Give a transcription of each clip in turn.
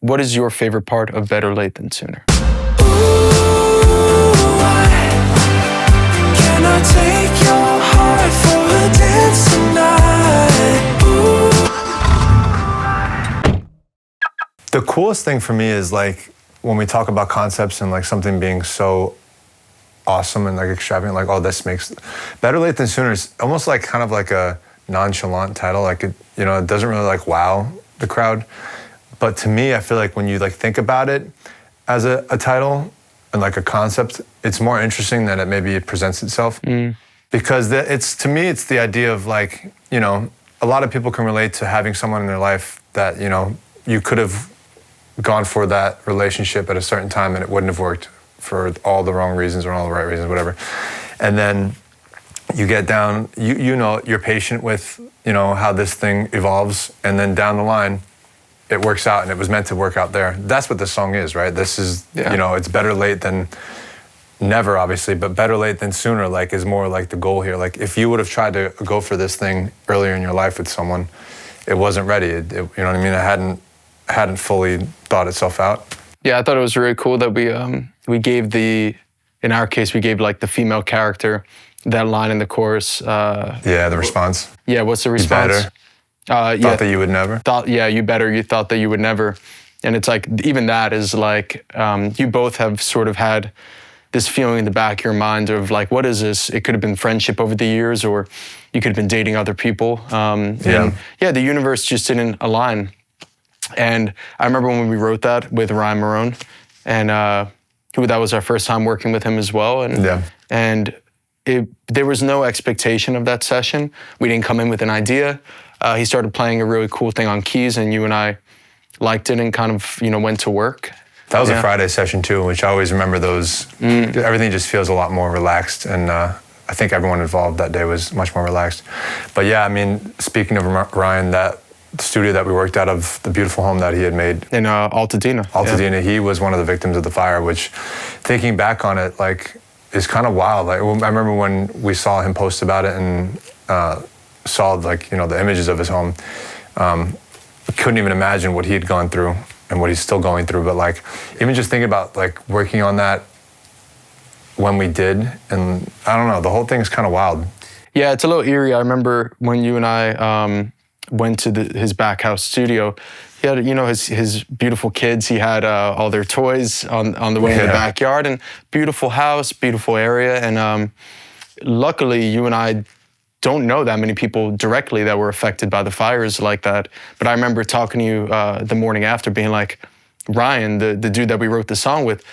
what is your favorite part of Better Late Than Sooner? Can I take your heart for a dance tonight? The coolest thing for me is like when we talk about concepts and like something being so awesome and like extravagant, like, oh, this makes Better Late Than Sooner is almost like kind of like a nonchalant title. Like it, you know, it doesn't really like wow the crowd. But to me, I feel like when you like think about it as a title and like a concept, it's more interesting than it presents itself. Because it's, to me, it's the idea of like, you know, a lot of people can relate to having someone in their life that, you know, you could have gone for that relationship at a certain time and it wouldn't have worked for all the wrong reasons or all the right reasons, whatever. And then you get down, you know, you're patient with, you know, how this thing evolves, and then down the line, it works out, and it was meant to work out there. That's what this song is, right? This is, you know, it's better late than never, obviously, but better late than sooner, like, is more like the goal here. Like, if you would have tried to go for this thing earlier in your life with someone, it wasn't ready. You know what I mean? It hadn't fully thought itself out. Yeah, I thought it was really cool that we gave in our case, we gave like the female character that line in the chorus. Yeah, the response. Yeah, what's the response? You better. Thought that you would never. You thought that you would never. And it's like, even that is like, you both have sort of had this feeling in the back of your mind of like, what is this? It could have been friendship over the years, or you could have been dating other people. And yeah, the universe just didn't align. And I remember when we wrote that with Ryan Marone, and that was our first time working with him as well. And there was no expectation of that session. We didn't come in with an idea. He started playing a really cool thing on keys, and you and I liked it and kind of, you know, went to work. That was a Friday session too, which I always remember those. Everything just feels a lot more relaxed, and I think everyone involved that day was much more relaxed. But yeah, I mean, speaking of Ryan, that studio that we worked out of, the beautiful home that he had made in Altadena. Altadena, he was one of the victims of the fire, which, thinking back on it, like, is kind of wild. Like, I remember when we saw him post about it and saw, like, you know, the images of his home. Couldn't even imagine what he had gone through and what he's still going through. But like, even just thinking about like working on that when we did, and I don't know, the whole thing's kind of wild. Yeah, it's a little eerie. I remember when you and I went to his back house studio. He had, you know, his beautiful kids. He had all their toys on the way in the backyard, and beautiful house, beautiful area. And luckily, you and I don't know that many people directly that were affected by the fires like that. But I remember talking to you the morning after, being like, Ryan, the dude that we wrote the song with,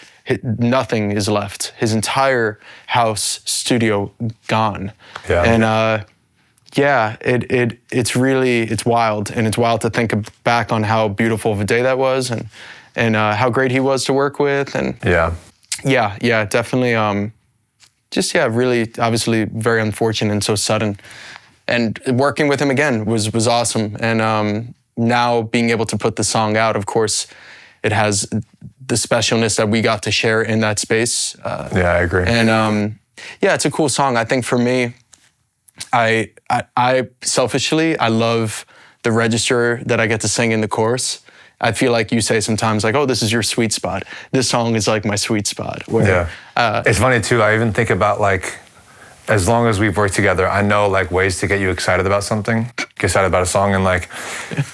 nothing is left. His entire house, studio, gone. Yeah. And yeah, it's wild, and it's wild to think back on how beautiful of a day that was, and how great he was to work with, and yeah, definitely. Really, obviously, very unfortunate and so sudden. And working with him again was awesome. And now being able to put the song out, of course, it has the specialness that we got to share in that space. Yeah, I agree. And yeah, it's a cool song. I think for me, I selfishly, I love the register that I get to sing in the chorus. I feel like you say sometimes like, oh, this is your sweet spot. This song is like my sweet spot. It's funny too, I even think about like, as long as we've worked together, I know like ways to get you excited about something, get excited about a song, and like,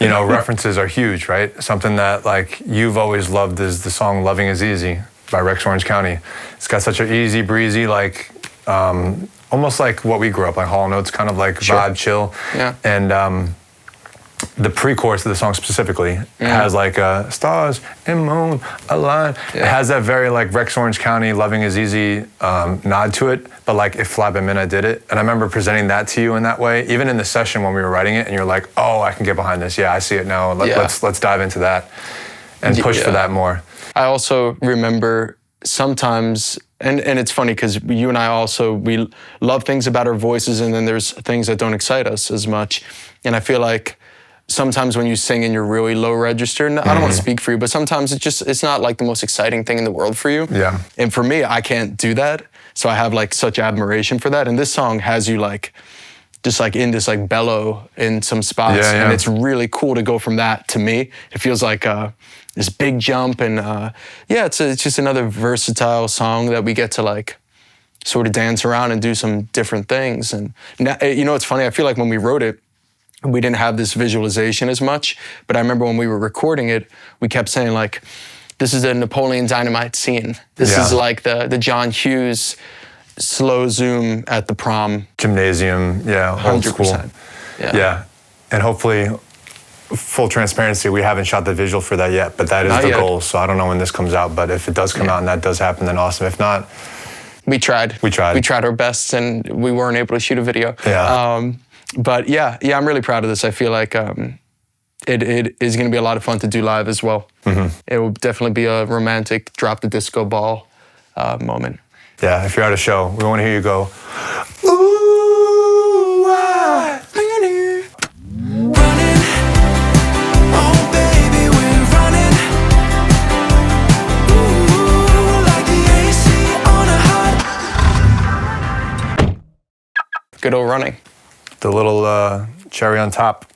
you know, references are huge, right? Something that like you've always loved is the song Loving Is Easy by Rex Orange County. It's got such an easy breezy, like, almost like what we grew up, like Hall & Oates kind of like vibe, chill. Yeah. And the pre-chorus of the song specifically has like a stars and moon align. It has that very like Rex Orange County Loving Is Easy nod to it, but like if Fly By Midnight did it. And I remember presenting that to you in that way, even in the session when we were writing it, and you're like, oh, I can get behind this. Yeah, I see it now. Let's dive into that and push for that more. I also remember sometimes, and it's funny because you and I also, we love things about our voices, and then there's things that don't excite us as much. And I feel like sometimes when you sing in your really low register, and I don't want to speak for you, but sometimes it's not like the most exciting thing in the world for you. Yeah. And for me, I can't do that. So I have like such admiration for that. And this song has you like, just like in this like bellow in some spots. And it's really cool to go from that to me. It feels like this big jump, and yeah, it's just another versatile song that we get to like sort of dance around and do some different things. And now, you know, it's funny. I feel like when we wrote it, we didn't have this visualization as much. But I remember when we were recording it, we kept saying like, "This is the Napoleon Dynamite scene. This is like the John Hughes slow zoom at the prom." Gymnasium, yeah, old school. 100%. Yeah, and hopefully, full transparency, we haven't shot the visual for that yet, but that is Not the yet. goal. So I don't know when this comes out, but if it does come out and that does happen, then awesome. If not, We tried. We tried. We tried our best, and we weren't able to shoot a video. Yeah. But yeah, I'm really proud of this. I feel like it is going to be a lot of fun to do live as well. Mm-hmm. It will definitely be a romantic drop the disco ball moment. yeah, if you're at a show, we want to hear you go, ooh, ah. Running, oh baby, we're running. Ooh, like the AC on a hot. Good old running. The little cherry on top.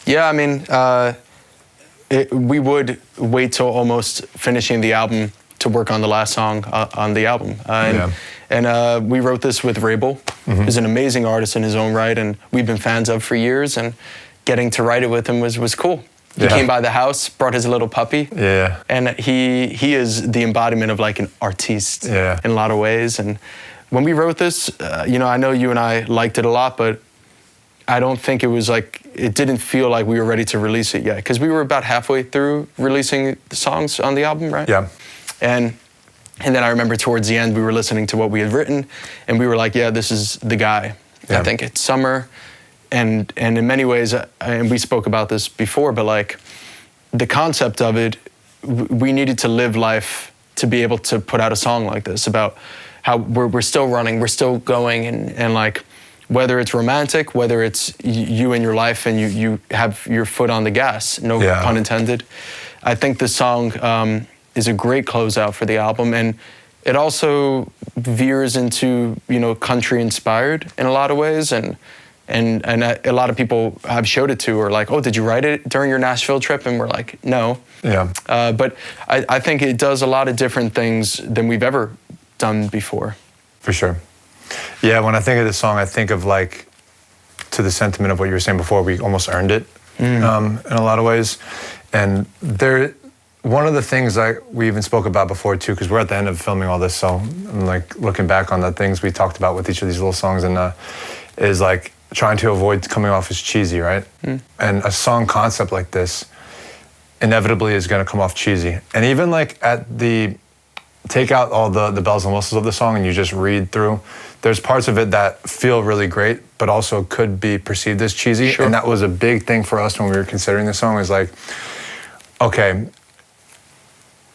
Yeah, I mean, we would wait till almost finishing the album to work on the last song on the album. And we wrote this with Rabel, who's an amazing artist in his own right, and we've been fans of for years, and getting to write it with him was cool. He came by the house, brought his little puppy, and he is the embodiment of like an artiste in a lot of ways. And when we wrote this, you know, I know you and I liked it a lot, but I don't think it didn't feel like we were ready to release it yet, because we were about halfway through releasing the songs on the album, right? Yeah. And then I remember towards the end, we were listening to what we had written, and we were like, yeah, this is the guy. Yeah. I think it's summer, and in many ways, and we spoke about this before, but like the concept of it, we needed to live life to be able to put out a song like this about how we're still running, we're still going, and like, whether it's romantic, whether it's you and your life and you have your foot on the gas, no pun intended. I think this song is a great closeout for the album, and it also veers into, you know, country inspired in a lot of ways, and a lot of people I've showed it to are like, "Oh, did you write it during your Nashville trip?" And we're like, "No." Yeah. But I think it does a lot of different things than we've ever done before. For sure. Yeah, when I think of this song, I think of like, to the sentiment of what you were saying before, we almost earned it in a lot of ways. And one of the things we even spoke about before too, because we're at the end of filming all this, so I'm like looking back on the things we talked about with each of these little songs, and is like trying to avoid coming off as cheesy, right? And a song concept like this inevitably is going to come off cheesy. And even like take out all the bells and whistles of the song and you just read through, there's parts of it that feel really great, but also could be perceived as cheesy. Sure. And that was a big thing for us when we were considering the song, was like, okay,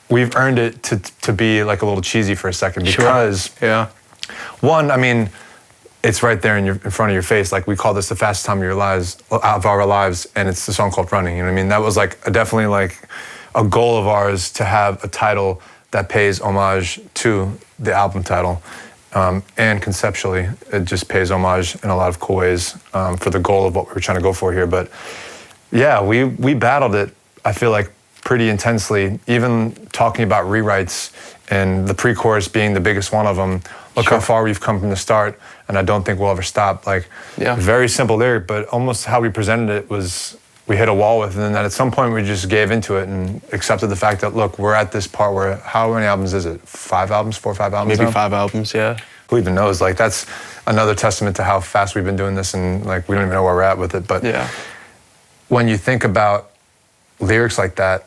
we've earned it to be like a little cheesy for a second, because one, I mean, it's right there in front of your face. Like, we call this the fastest time of our lives, and it's the song called Running. You know what I mean? That was like definitely like a goal of ours, to have a title that pays homage to the album title. And conceptually, it just pays homage in a lot of cool ways for the goal of what we were trying to go for here. But yeah, we battled it, I feel like, pretty intensely, even talking about rewrites and the pre-chorus being the biggest one of them. Look how far we've come from the start, and I don't think we'll ever stop. Like, very simple lyric, but almost how we presented it was, we hit a wall with, and then at some point we just gave into it and accepted the fact that, look, we're at this part where, how many albums is it? 5 albums? 4 or 5 albums? Maybe now? 5 albums, yeah. Who even knows? Like, that's another testament to how fast we've been doing this, and like, we don't even know where we're at with it. But when you think about lyrics like that,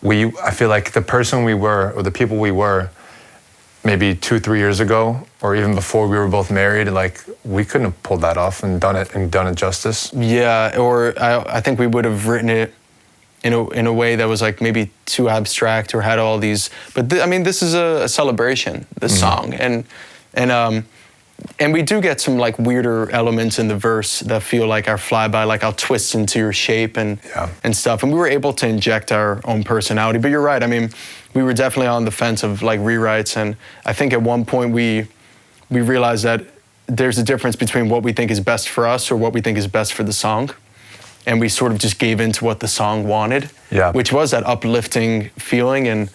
I feel like the person we were, or the people we were, maybe 2-3 years ago, or even before we were both married, like, we couldn't have pulled that off and done it justice. Yeah, or I think we would have written it in a way that was like maybe too abstract, or had all these. But I mean, this is a celebration, this song, and we do get some like weirder elements in the verse that feel like our flyby, like I'll twist into your shape and stuff. And we were able to inject our own personality. But you're right. I mean, we were definitely on the fence of like rewrites. And I think at one point we realized that there's a difference between what we think is best for us or what we think is best for the song. and we sort of just gave into what the song wanted, Yeah. which was that uplifting feeling, and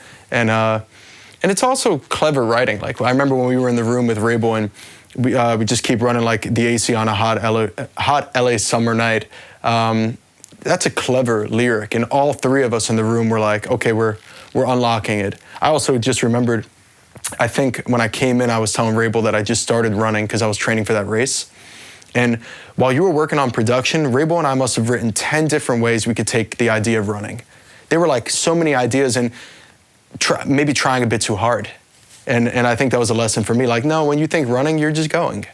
it's also clever writing. Like I remember when we were in the room with Rabel and we just keep running like the AC on a hot LA summer night. That's a clever lyric, and all three of us in the room were like, okay, we're unlocking it. I also just remembered, I think when I came in, I was telling Rabel that I just started running because I was training for that race. And while you were working on production, Rabel and I must have written 10 different ways we could take the idea of running. There were like so many ideas, and maybe trying a bit too hard. And I think that was a lesson for me. Like, no, when you think running, you're just going.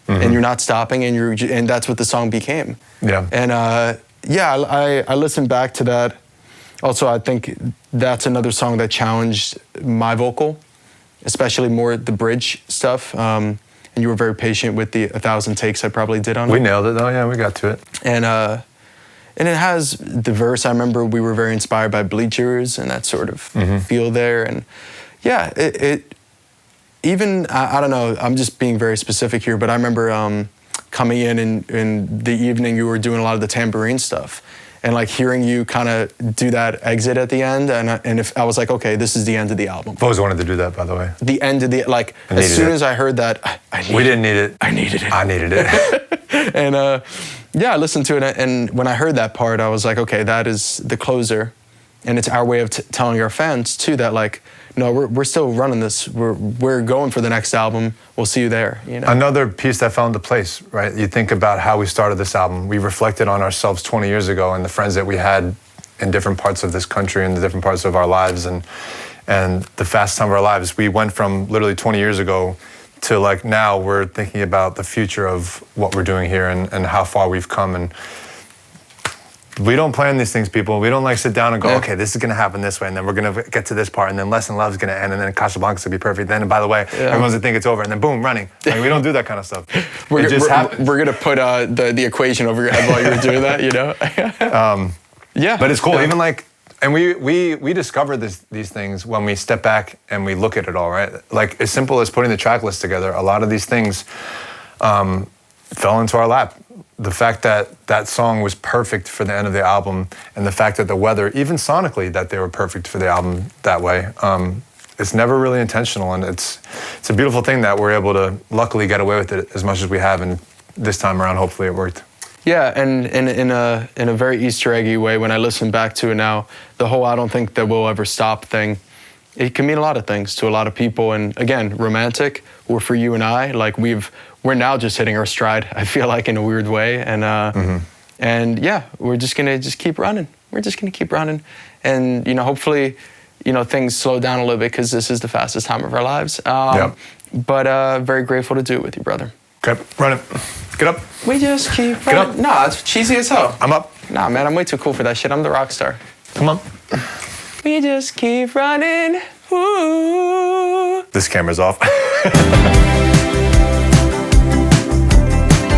And you're not stopping, and that's what the song became. Yeah. And I listened back to that. Also, I think that's another song that challenged my vocal, especially more the bridge stuff. And you were very patient with the 1,000 takes I probably did on it. We nailed it though, yeah, we got to it. And it has the verse. I remember we were very inspired by Bleachers and that sort of feel there. And yeah, it even, I don't know, I'm just being very specific here, but I remember coming in the evening, you were doing a lot of the tambourine stuff. And like hearing you kind of do that exit at the end, and if I was like, okay, this is the end of the album. I've always wanted to do that, by the way. The end of the, like, as soon as I heard that, We didn't need it. I needed it. I needed it. And yeah, I listened to it, and when I heard that part, I was like, okay, that is the closer, and it's our way of telling our fans too that like, no, we're still running this. We're going for the next album. We'll see you there. You know? Another piece that fell into place, right? You think about how we started this album. We reflected on ourselves 20 years ago and the friends that we had in different parts of this country and the different parts of our lives and the fast time of our lives. We went from literally 20 years ago to like now we're thinking about the future of what we're doing here and how far we've come. And we don't plan these things, people. We don't like sit down and go, okay, this is gonna happen this way, and then we're gonna get to this part, and then Lesson Love's gonna end, and then Casablanca's gonna be perfect. Then, and by the way, everyone's gonna think it's over, and then boom, running. Like, we don't do that kind of stuff. It just happens. We're gonna put the equation over your head while you're doing that, you know? Yeah. But it's cool. Even like, and we discover these things when we step back and we look at it all, right? Like as simple as putting the track list together. A lot of these things fell into our lap. The fact that that song was perfect for the end of the album, and the fact that the weather, even sonically, that they were perfect for the album that way. It's never really intentional, and it's a beautiful thing that we're able to luckily get away with it as much as we have, and this time around, hopefully, it worked. Yeah, and in a very Easter eggy way, when I listen back to it now, the whole "I don't think that we'll ever stop" thing, it can mean a lot of things to a lot of people. And again, romantic, or for you and I, like we're now just hitting our stride, I feel like, in a weird way. And yeah, we're just gonna keep running. We're just gonna keep running. And hopefully, things slow down a little bit because this is the fastest time of our lives. But very grateful to do it with you, brother. Okay, run it. Get up. We just keep Get running. up. Nah, it's cheesy as hell. I'm up. Nah, man, I'm way too cool for that shit. I'm the rock star. Come on. We just keep running. Ooh. This camera's off.